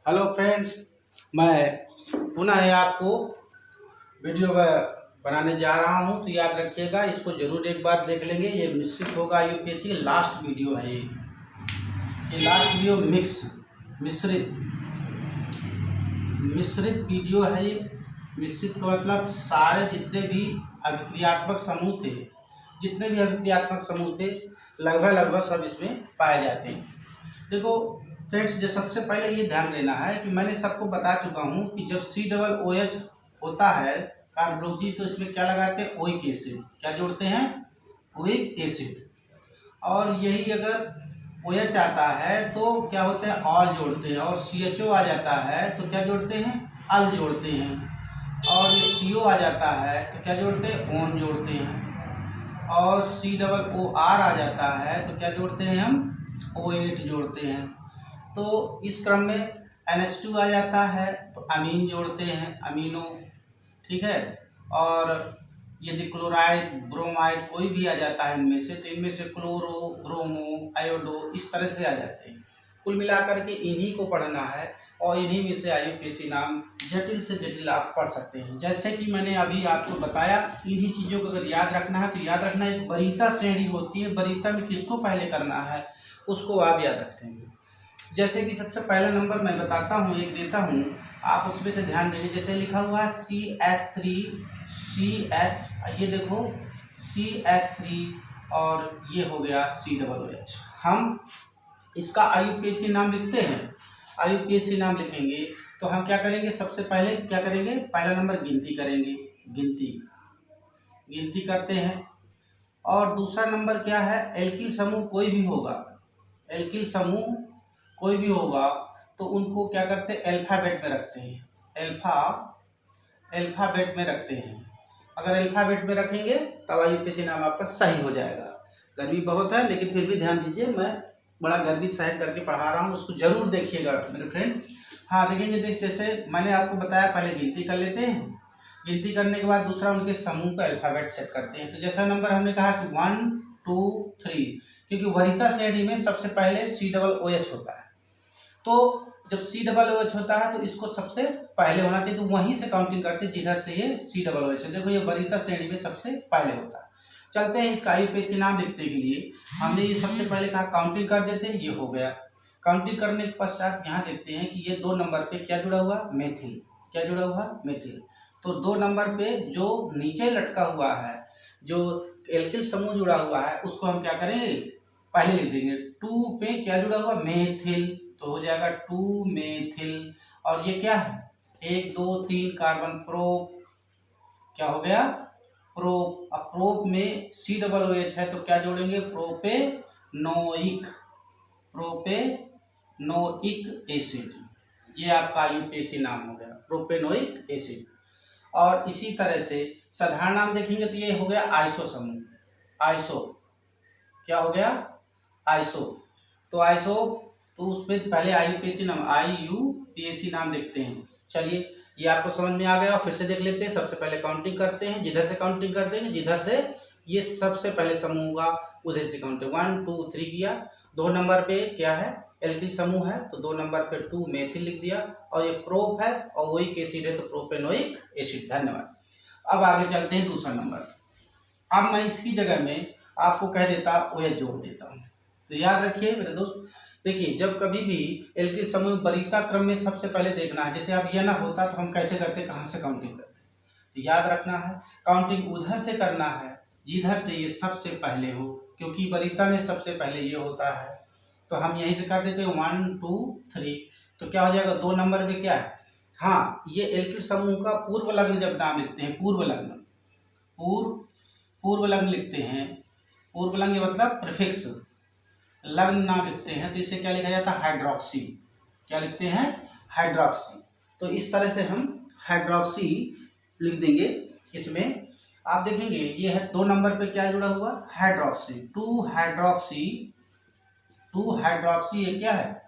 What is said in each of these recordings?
Hello friends, मैं पुनः आपको वीडियो बनाने जा रहा हूं। तो याद रखिएगा, इसको ज़रूर एक बार देख लेंगे। ये मिश्रित होगा, यूपीएससी की लास्ट वीडियो है। ये लास्ट वीडियो मिश्रित मिश्रित वीडियो है। ये मिश्रित का मतलब सारे जितने भी अभिक्रियात्मक समूह थे, लगभग सब इसमें पाए जाते हैं। देखो फ्रेंड्स, जो सबसे पहले ये ध्यान देना है कि मैंने सबको बता चुका हूँ कि जब COOH होता है कार्बोक्सी, तो इसमें क्या लगाते हैं? Oic acid. क्या जोड़ते हैं? Oic acid. और यही अगर OH आता है तो क्या होते हैं? ऑल जोड़ते हैं। और CHO आ जाता है तो क्या जोड़ते हैं? अल जोड़ते हैं। और ये CO आ जाता है तो क्या जोड़ते हैं? ओन जोड़ते हैं। और COOR आ जाता है तो क्या जोड़ते हैं? हम OH जोड़ते हैं। तो इस क्रम में NH2 आ जाता है तो अमीन जोड़ते हैं, अमीनो। ठीक है। और यदि क्लोराइड, ब्रोमाइड कोई भी आ जाता है इनमें से, तो इनमें से क्लोरो, ब्रोमो, आयोडो इस तरह से आ जाते हैं। कुल मिलाकर के इन्हीं को पढ़ना है और इन्हीं में से IUPAC नाम जटिल से जटिल आप पढ़ सकते हैं। जैसे कि मैंने अभी आपको बताया, इन्हीं चीज़ों को अगर याद रखना है तो याद रखना, एक वरीयता श्रेणी होती है। वरीयता में किसको पहले करना है उसको आप याद रखेंगे। जैसे कि सबसे पहला नंबर मैं बताता हूँ, एक देता हूँ, आप उसमें से ध्यान देंगे। जैसे लिखा हुआ है CH3CH, ये देखो CH3 और ये हो गया COOH। हम इसका IUPAC नाम लिखते हैं। IUPAC नाम लिखेंगे तो हम क्या करेंगे? सबसे पहले क्या करेंगे? पहला नंबर गिनती करेंगे। गिनती करते हैं। और दूसरा नंबर क्या है? एल्किल समूह कोई भी होगा, एल्किल समूह कोई भी होगा तो उनको क्या करते हैं? अल्फ़ाबेट में रखते हैं। अल्फ़ाबेट में रखते हैं। अगर अल्फ़ाबेट में रखेंगे तब IUPAC नाम आपका सही हो जाएगा। गर्मी बहुत है लेकिन फिर भी ध्यान दीजिए, मैं बड़ा गर्मी सहन करके पढ़ा रहा हूँ, उसको जरूर देखिएगा मेरे फ्रेंड। हाँ देखेंगे, जैसे मैंने आपको बताया, पहले गिनती कर लेते हैं। गिनती करने के बाद दूसरा उनके समूह का अल्फ़ाबेट सेट करते हैं। तो जैसा नंबर हमने कहा कि 1 2 3, क्योंकि वरीयता श्रेणी में सबसे पहले COOH होता है। तो जब COOH होता है तो इसको सबसे पहले होना चाहिए, तो वहीं से काउंटिंग करते हैं जिधर से ये COOH है। देखो ये वरीयता श्रेणी में सबसे पहले होता है। चलते हैं इसका IUPAC नाम लिखने के लिए। हमने ये सबसे पहले कहा काउंटिंग कर देते हैं, ये हो गया। काउंटिंग करने के पश्चात यहाँ देखते हैं कि ये 2 नंबर पे क्या जुड़ा हुआ? मेथिल। क्या जुड़ा हुआ? मेथिल। तो 2 नंबर पे जो नीचे लटका हुआ है, जो एल्किल समूह जुड़ा हुआ है, उसको हम क्या करेंगे? पहले लिख देंगे। 2 पे क्या जुड़ा हुआ? मेथिल, तो हो जाएगा 2 मेथिल। और ये क्या है? 1 2 3 कार्बन प्रोप। क्या हो गया? प्रोप। अब प्रोप में COOH है तो क्या जोड़ेंगे? Propanoic acid. ये आपका IUPAC नाम हो गया, प्रोपेनोइक एसिड। और इसी तरह से साधारण नाम देखेंगे तो ये हो गया आइसो समूह। आइसो क्या हो गया? आइसो। तो आइसो, तो उसमें पहले IUPAC नाम देखते हैं। चलिए, ये आपको समझ में आ गया। और फिर से देख लेते हैं। सबसे पहले काउंटिंग करते हैं, जिधर से काउंटिंग करते हैं, जिधर से ये सबसे पहले समूह होगा उधर से काउंटिंग 1 2 3 किया। 2 नंबर पे क्या है? एल्किल समूह है तो 2 नंबर पे 2 मेथिल लिख दिया। और ये प्रोप है और ओइक एसिड है तो प्रोपेनोइक एसिड। धन्यवाद। अब आगे चलते हैं दूसरा नंबर। अब मैं इसकी जगह में आपको कह देता OH जोड़ देता हूँ। तो याद रखिए मेरे दोस्त, देखिए जब कभी भी एल्किल समूह वरीयता क्रम में सबसे पहले देखना है। जैसे अब यह ना होता तो हम कैसे करते? कहाँ से काउंटिंग करते? तो याद रखना है, काउंटिंग उधर से करना है जिधर से ये सबसे पहले हो, क्योंकि वरीयता में सबसे पहले ये होता है। तो हम यहीं से कर देते हैं 1 2 3। तो क्या हो जाएगा? 2 नंबर पे क्या है? हाँ, ये एल्किल समूह का पूर्व लग्न जब नाम लिखते हैं, पूर्व लग्न लिखते हैं। पूर्व लग्न मतलब प्रीफिक्स लग्न नाम लिखते हैं तो इसे क्या लिखा जाता है? हाइड्रोक्सी। क्या लिखते हैं? हाइड्रोक्सी। तो इस तरह से हम हाइड्रोक्सी लिख देंगे। इसमें आप देखेंगे ये है 2 नंबर पे क्या जुड़ा हुआ? हाइड्रोक्सी। 2 हाइड्रोक्सी ये क्या है?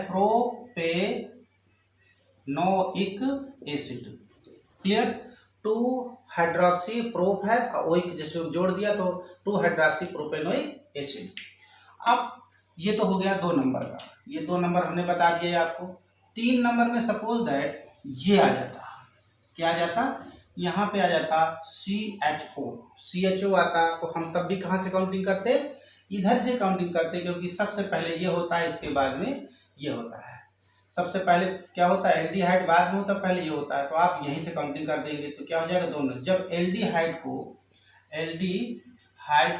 Propanoic acid. Clear? 2 hydroxy prop है और ओइक जैसे जोड़ दिया तो 2 हाइड्रोक्सी प्रोपेनोइक एसिड। अब ये तो हो गया 2 नंबर का। ये 2 नंबर हमने बता दिया आपको। 3 नंबर में सपोज दैट ये आ जाता, क्या आ जाता, यहाँ पे आ जाता CHO आता, तो हम तब भी कहाँ से काउंटिंग करते, इधर से काउंटिंग करते, क्योंकि सबसे पहले ये होता है, इसके बाद में ये होता है। सबसे पहले क्या होता है, एल्डिहाइड बाद में होता है, पहले ये होता है, तो आप यहीं से काउंटिंग कर देंगे तो क्या हो जाएगा दोनों। जब एल्डिहाइड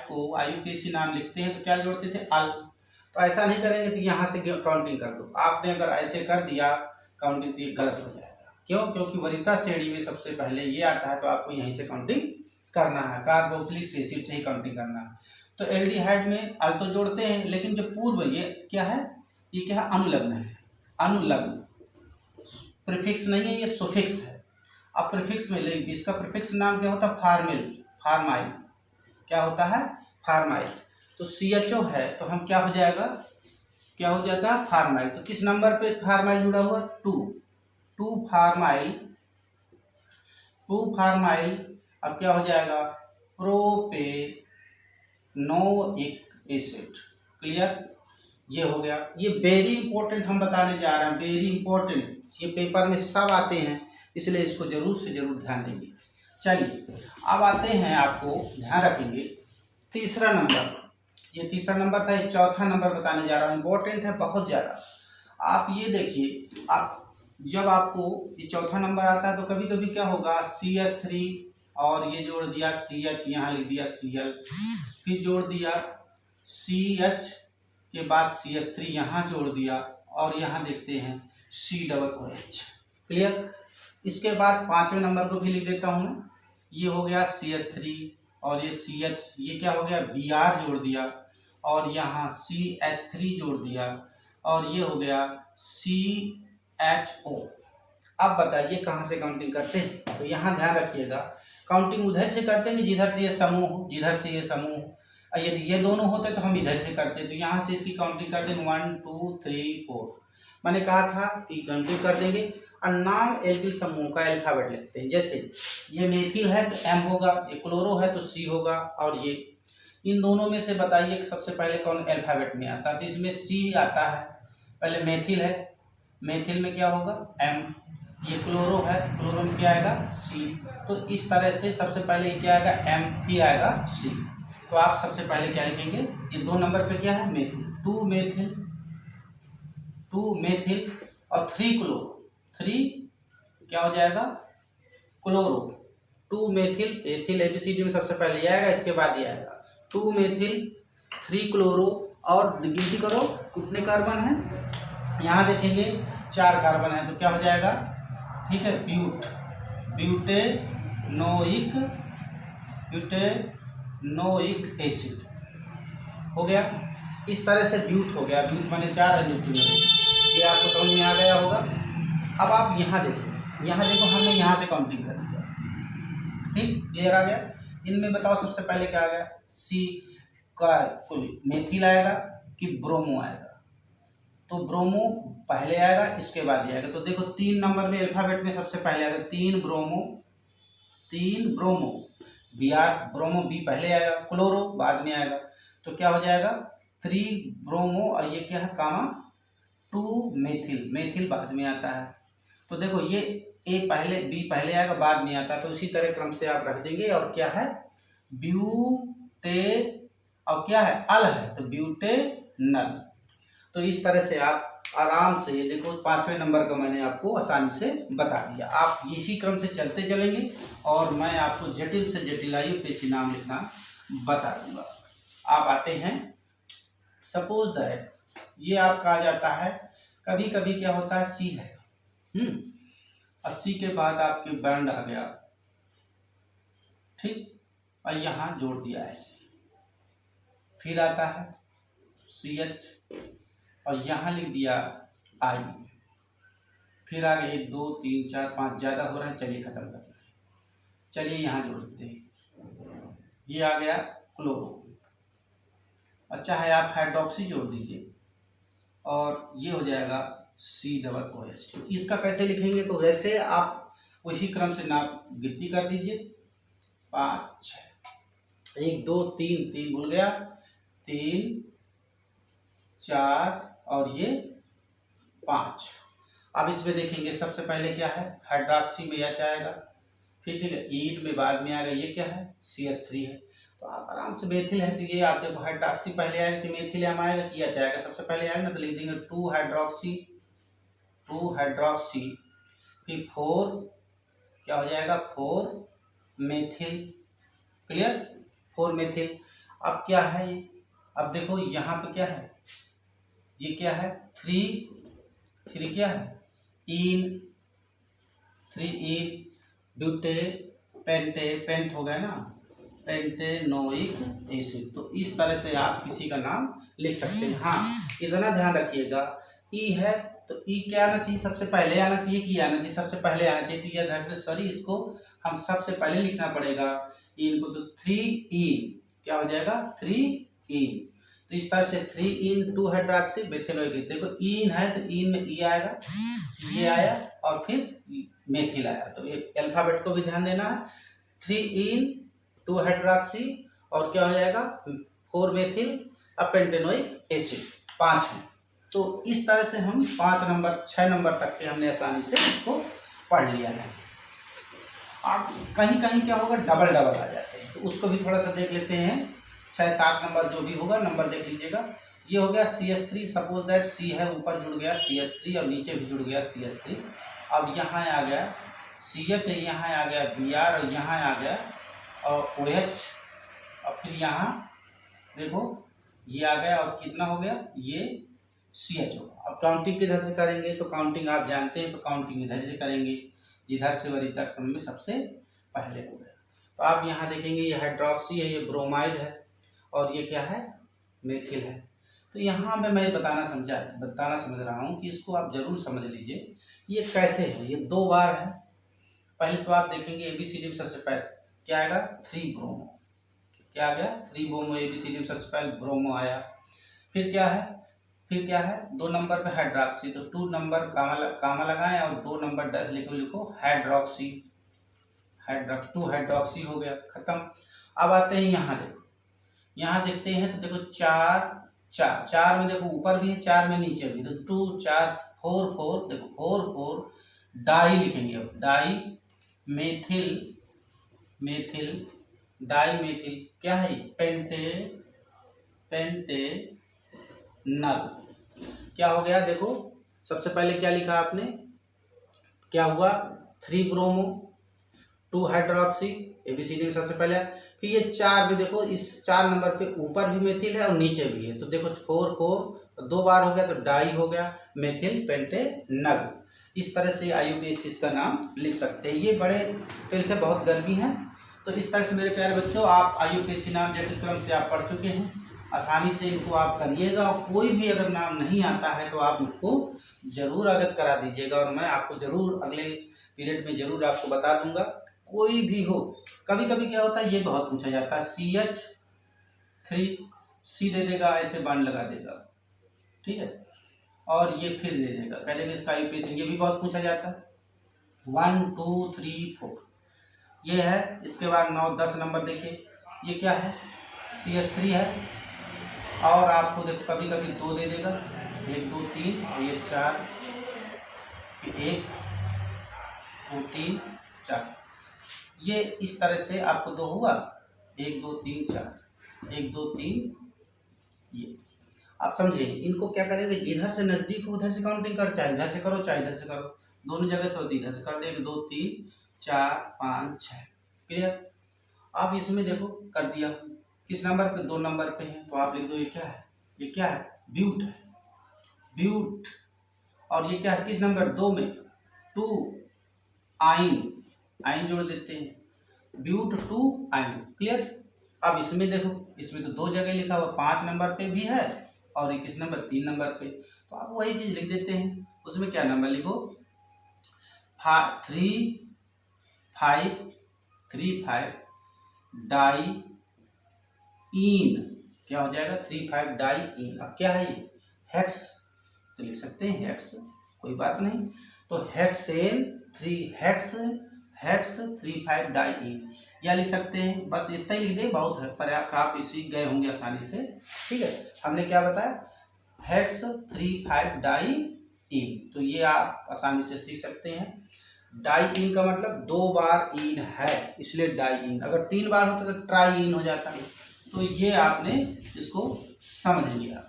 को IUPAC नाम लिखते हैं तो क्या जोड़ते थे, अल। तो ऐसा नहीं करेंगे तो यहाँ से काउंटिंग कर दो। आपने अगर ऐसे कर दिया काउंटिंग तो ये गलत हो जाएगा। क्यों, क्योंकि वरीयता श्रेणी में सबसे पहले ये आता है, तो आपको यहीं से काउंटिंग करना है, कार्बोक्सिलिक एसिड से ही काउंटिंग करना है। तो एल्डिहाइड में अल तो जोड़ते हैं, लेकिन जो पूर्व ये क्या है, ये क्या है, अनुलग्न है, अनुलग्न, प्रीफिक्स नहीं है, ये सुफिक्स है। अब प्रीफिक्स में इसका प्रीफिक्स नाम क्या होता है, फार्माइल, क्या होता है, फार्माइल। तो CHO है तो हम क्या हो जाएगा, क्या हो जाता है, फार्माइल। तो किस नंबर पे फार्माइल जुड़ा हुआ, 2 फार्माइल। अब क्या हो जाएगा, प्रोपेनोइक एसिड। क्लियर, ये हो गया। ये वेरी इंपॉर्टेंट हम बताने जा रहे हैं, वेरी इंपॉर्टेंट, ये पेपर में सब आते हैं, इसलिए इसको जरूर से जरूर ध्यान देंगे। चलिए अब आते हैं, आपको ध्यान रखेंगे तीसरा नंबर। ये तीसरा नंबर था, ये चौथा नंबर बताने जा रहा हूँ, इंपॉर्टेंट है बहुत ज़्यादा। आप ये देखिए, आप जब आपको ये चौथा नंबर आता है तो कभी कभी क्या होगा, CH3 और ये जोड़ दिया CH, यहाँ लिख दिया Cl, फिर जोड़ दिया CH के बाद CH3 यहाँ जोड़ दिया, और यहाँ देखते हैं COOH। क्लियर, इसके बाद 5वें नंबर को भी लिख देता हूँ, ये हो गया CH3 और ये CH, ये क्या हो गया, Br जोड़ दिया, और यहाँ CH3 जोड़ दिया, और ये हो गया CHO। अब बताइए कहाँ से काउंटिंग करते हैं, तो यहाँ ध्यान रखिएगा, काउंटिंग उधर से करते हैं जिधर से ये समूह हो, जिधर से ये समूह हो। यदि ये दोनों होते तो हम इधर से करते, तो यहाँ से इसकी काउंटिंग करते हैं 1 2 3 4। मैंने कहा था कि काउंटिंग कर देंगे, और नाम एल्किल समूह का अल्फाबेट लिखते हैं। जैसे ये मेथिल है तो M होगा, ये क्लोरो है तो C होगा, और ये इन दोनों में से बताइए कि सबसे पहले कौन अल्फाबेट में आता है, तो इसमें C आता है। पहले मेथिल है, मेथिल में क्या होगा, M, ये क्लोरो है, क्लोरो में क्या आएगा, C। तो इस तरह से सबसे पहले क्या आएगा, M, फिर आएगा C। तो आप सबसे पहले क्या लिखेंगे, ये 2 नंबर पे क्या है, मेथिल, 2 मेथिल और 3 क्लोरो, 3 क्या हो जाएगा, क्लोरो, 2 मेथिल, एथिल ABCD में सबसे पहले ये आएगा, इसके बाद ये आएगा 2 मेथिल 3 क्लोरो, और गिनती करो कितने कार्बन है, यहाँ देखेंगे 4 कार्बन है, तो क्या हो जाएगा, ठीक है, ब्यूटेनोइक एसिड हो गया। इस तरह से ब्यूट हो गया, ब्यूट माने 4 है, ये आपको समझ में आ गया होगा। अब आप यहाँ देखो, हमने यहाँ से काउंटिंग कर दिया, ठीक, क्लियर आ गया। इनमें बताओ सबसे पहले क्या आ गया, C का मेथिल आएगा कि ब्रोमो आएगा, तो ब्रोमो पहले आएगा, इसके बाद ये आएगा। तो देखो 3 नंबर में अल्फाबेट में सबसे पहले आएगा 3 ब्रोमो, Br, ब्रोमो B पहले आएगा, क्लोरो बाद में आएगा, तो क्या हो जाएगा 3 ब्रोमो, और ये क्या है कामा 2 मेथिल बाद में आता है। तो देखो ये A पहले, B पहले आएगा, बाद में आता है, तो इसी तरह क्रम से आप रख देंगे। और क्या है, ब्यूटे, और क्या है, अल है, तो ब्यूटेनल। तो इस तरह से आप आराम से, ये देखो 5वें नंबर का मैंने आपको आसानी से बता दिया। आप इसी क्रम से चलते चलेंगे और मैं आपको जटिल से जटिल IUPAC नाम लिखना बता दूंगा। आप आते हैं, सपोज दैट ये आपका आ जाता है, कभी कभी क्या होता है, C है, 80 के बाद आपके बैंड आ गया, ठीक, और यहाँ जोड़ दिया ऐसे, फिर आता है CH, और यहाँ लिख दिया I, फिर आगे 1 2 3 4 5 ज़्यादा हो रहा है, चलिए खत्म कर देते हैं। चलिए यहाँ जोड़ देते हैं, ये आ गया क्लोरो, अच्छा है आप हाइड्रोक्सी जोड़ दीजिए, और ये हो जाएगा COOH। इसका कैसे लिखेंगे, तो वैसे आप उसी क्रम से नाप गिनती कर दीजिए, 5 6 1 2 3 भूल गया, 3 4 और ये 5, अब इसमें देखेंगे सबसे पहले क्या है, हाइड्रॉक्सी में एच आएगा, फिर ठीक है ईन में बाद में आएगा, ये क्या है CH3 है। तो आप आराम से मेथिल है तो ये आप देखो हाइड्रॉक्सी पहले आएगा कि मेथिल में आएगा कि एच आएगा, सबसे पहले आएगा ना तो लिख देंगे 2 हाइड्रॉक्सी, फिर 4 क्या हो जाएगा 4 मेथिल, क्लियर 4 मेथिल। अब क्या है ये, अब देखो यहाँ पे क्या है, ये क्या है 3 क्या है इन, 3 इन ब्यूटे पेंट हो गया ना, पेंटेनोइक एसिड। तो इस तरह से आप किसी का नाम लिख सकते हैं। हाँ इतना ध्यान रखिएगा, ई है तो ई क्या आना चाहिए, सबसे पहले आना चाहिए कि आना चाहिए, सबसे पहले आना चाहिए। तो यह सॉरी इसको हम सबसे पहले लिखना पड़ेगा इनको, तो 3 इन क्या हो जाएगा 3 इन। तो इस तरह से 3 इन 2 हाइड्रॉक्सी मेथिलोइक। देखो इन है तो इन में ई आएगा, ये आया और फिर मेथिल आया, तो ये अल्फाबेट को भी ध्यान देना है। 3 इन 2 हाइड्रॉक्सी और क्या हो जाएगा 4 मेथिल पेंटेनोइक एसिड, 5 है। तो इस तरह से हम 5 नंबर 6 नंबर तक के हमने आसानी से इसको पढ़ लिया है। अब कहीं कहीं क्या होगा डबल आ जाते हैं, तो उसको भी थोड़ा सा देख लेते हैं। 6-7 नंबर जो भी होगा नंबर देख लीजिएगा। ये हो गया CH3, सपोज दैट C है, ऊपर जुड़ गया CH3 और नीचे भी जुड़ गया CH3। अब यहाँ आ गया CH, यहाँ आ गया Br और यहाँ आ गया और OH और फिर यहाँ देखो ये आ गया और कितना हो गया ये CH होगा। अब काउंटिंग किधर से करेंगे, तो काउंटिंग आप जानते हैं, तो काउंटिंग इधर से करेंगे, जिधर से वरी तक में सबसे पहले हो गया। तो आप यहाँ देखेंगे ये हाइड्रॉक्सी है, ये ब्रोमाइड है और ये क्या है मेथिल है। तो यहाँ पे मैं बताना समझ रहा हूँ कि इसको आप जरूर समझ लीजिए ये कैसे है। ये 2 बार है, पहले तो आप देखेंगे ABCD में सबसे पहले क्या आएगा 3 ब्रोमो, क्या आ गया 3 ब्रोमो, ABCD में सबसे पहले ब्रोमो आया। फिर क्या है 2 नंबर पे हाइड्रॉक्सी, तो 2 नंबर कामा लगाएं और 2 नंबर डैश लिखो हाइड्रॉक्सी, 2 हाइड्रॉक्सी हो गया, खत्म। अब आते हैं यहाँ देखो, यहाँ देखते हैं तो देखो 4 में देखो ऊपर भी है, 4 में नीचे भी, तो 2 4 4 देखो 4 डाई लिखेंगे। अब डाई मेथिल क्या है पेंटेनल, क्या हो गया देखो सबसे पहले क्या लिखा आपने, क्या हुआ 3 ब्रोमो 2 हाइड्रॉक्सी, ABCD में सबसे पहले। फिर ये 4 भी देखो, इस 4 नंबर पे ऊपर भी मेथिल है और नीचे भी है, तो देखो 4 2 बार हो गया तो डाई हो गया मेथिल पेंटेनल। इस तरह से IUPAC इसका नाम लिख सकते हैं। ये बड़े ट्वेल्थ है, बहुत गर्मी है, तो इस तरह से मेरे प्यारे बच्चों आप IUPAC नाम जैसे क्रम से आप पढ़ चुके हैं, आसानी से इनको आप करिएगा। और कोई भी अगर नाम नहीं आता है तो आप मुझको ज़रूर अवगत करा दीजिएगा और मैं आपको ज़रूर अगले पीरियड में ज़रूर आपको बता दूंगा। कोई भी हो, कभी कभी क्या होता है ये बहुत पूछा जाता है, CH3 C दे देगा, ऐसे बांड लगा देगा, ठीक है, और ये फिर दे देगा, कह देगा इसका IUPAC, ये भी बहुत पूछा जाता है। 1 2 3 4 ये है। इसके बाद 9-10 नंबर देखिए, ये क्या है CH3 है और आपको देखो कभी कभी 2 दे देगा, 1 2 3 और ये 4, 1 2 3 4, ये इस तरह से आपको 2 हुआ, 1 2 3 4 1 2 3, ये आप समझे। इनको क्या करेंगे, जिधर से नज़दीक हो उधर से काउंटिंग कर, चाहे इधर से करो चाहे इधर से करो, दोनों जगह से होती, इधर से कर दे 1 2 3 4 5 6, क्लियर। आप इसमें देखो कर दिया, किस नंबर पे 2 नंबर पे है, तो आप लिख दो ये क्या है ब्यूट है, ब्यूट। और ये क्या है किस नंबर 2 में 2 आइन जोड़ देते हैं, ब्यूट 2 आइन, क्लियर। अब इसमें देखो, इसमें तो 2 जगह लिखा हुआ, 5 नंबर पे भी है और ये किस नंबर 3 नंबर पे, तो आप वही चीज़ लिख देते हैं। उसमें क्या नंबर लिखो 3 5 डाई इन, क्या हो जाएगा 3 5 डाई इन। अब क्या है ये हेक्स, तो लिख सकते हैं हेक्स, कोई बात नहीं, तो हेक्सेन 3 5 डाई इन, या लिख सकते हैं, बस इतना ही लिख दे बहुत है, पर्याप्त, आप इसी गए होंगे आसानी से, ठीक है। हमने क्या बताया हेक्स 3 5 डाई इन। तो ये आप आसानी से सीख सकते हैं। डाई इन का मतलब 2 बार इन है, इसलिए डाई इन। अगर 3 बार होता तो ट्राई इन हो जाता है। तो ये आपने इसको समझ लिया।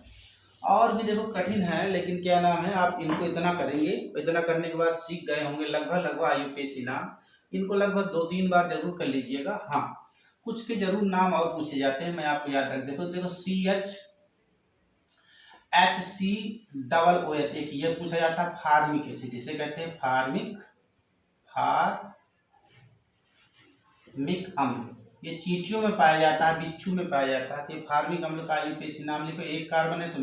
और भी देखो कठिन है, लेकिन क्या नाम है, आप इनको इतना करेंगे, इतना करने के बाद सीख गए होंगे लगभग IUPAC नाम। इनको लगभग 2-3 बार जरूर कर लीजिएगा। हाँ, कुछ के जरूर नाम और पूछे जाते हैं, मैं आपको याद रख देता हूँ। देखो CHHCOOH, एक ये पूछा जाता है फार्मिक एसिड, इसे कहते हैं फार्मिक अम्ल। ये चींटियों में पाया जाता है, बिच्छू में पाया जाता है। तो फार्मिक अम्ल का IUPAC नाम लिखो। एक कार्बन है तो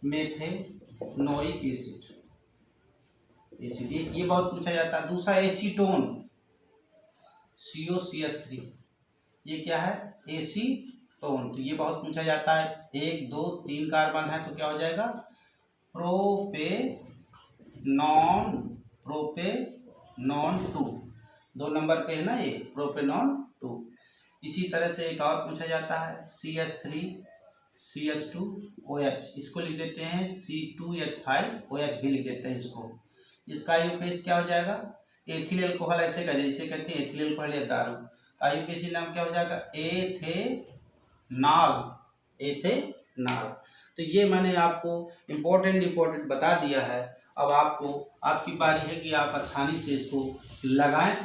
मेथेनोइक एसिड, ये बहुत पूछा जाता है। दूसरा एसीटोन, COCH3, ये क्या है, एसीटोन। तो ये बहुत पूछा जाता है। 1 2 3 कार्बन है तो क्या हो जाएगा, प्रोपेनॉन 2, 2 नंबर पे है ना ये, प्रोपेनॉन 2। इसी तरह से एक और पूछा जाता है CH3CH2OH, इसको लिख देते हैं C2H5OH भी लिख देते हैं इसको। इसका IUPAC क्या हो जाएगा, एथिल अल्कोहल, ऐसे कहते हैं, इसे कहते हैं एथिल अल्कोहल या दारू। IUPAC नाम क्या हो जाएगा, एथेनॉल। तो ये मैंने आपको इम्पोर्टेंट बता दिया है। अब आपकी बारी है कि आप आसानी से इसको लगाएं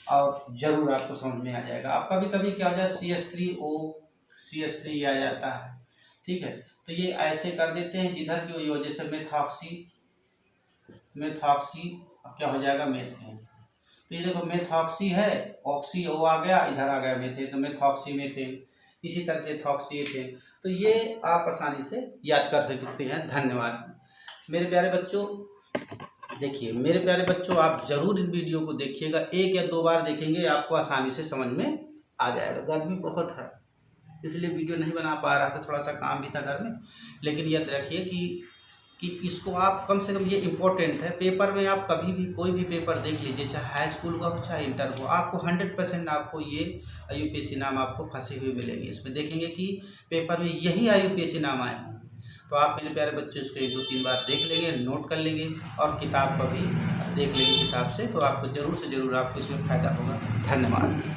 और ज़रूर आपको समझ में आ जाएगा। आप कभी क्या हो जाए CH3 आ जाता है, ठीक है। तो ये ऐसे कर देते हैं जिधर की वही हो, जैसे मेथॉक्सी क्या हो जाएगा, मेथेन। तो ये देखो मेथॉक्सी है, ऑक्सी ओ आ गया, इधर आ गया मेथेन, तो मेथॉक्सी मेथेन। इसी तरह से थॉक्सी एथेन। तो ये आप आसानी से याद कर सकते हैं। धन्यवाद मेरे प्यारे बच्चों। देखिए मेरे प्यारे बच्चों, आप ज़रूर इन वीडियो को देखिएगा, 1 या 2 बार देखेंगे आपको आसानी से समझ में आ जाएगा। गर्मी बहुत है इसलिए वीडियो नहीं बना पा रहा था, थोड़ा सा काम भी था घर में। लेकिन याद रखिए कि इसको आप कम से कम, ये इम्पोर्टेंट है। पेपर में आप कभी भी कोई भी पेपर देख लीजिए, चाहे हाई स्कूल का हो चाहे इंटर हो, आपको 100% आपको ये IUPAC नाम आपको फंसे हुए मिलेंगे। इसमें देखेंगे कि पेपर में यही IUPAC नाम आए हैं। तो आप मेरे प्यारे बच्चों इसको 1-2-3 बार देख लेंगे, नोट कर लेंगे और किताब को भी देख लेंगे किताब से, तो आपको ज़रूर से ज़रूर आपको इसमें फ़ायदा होगा। धन्यवाद।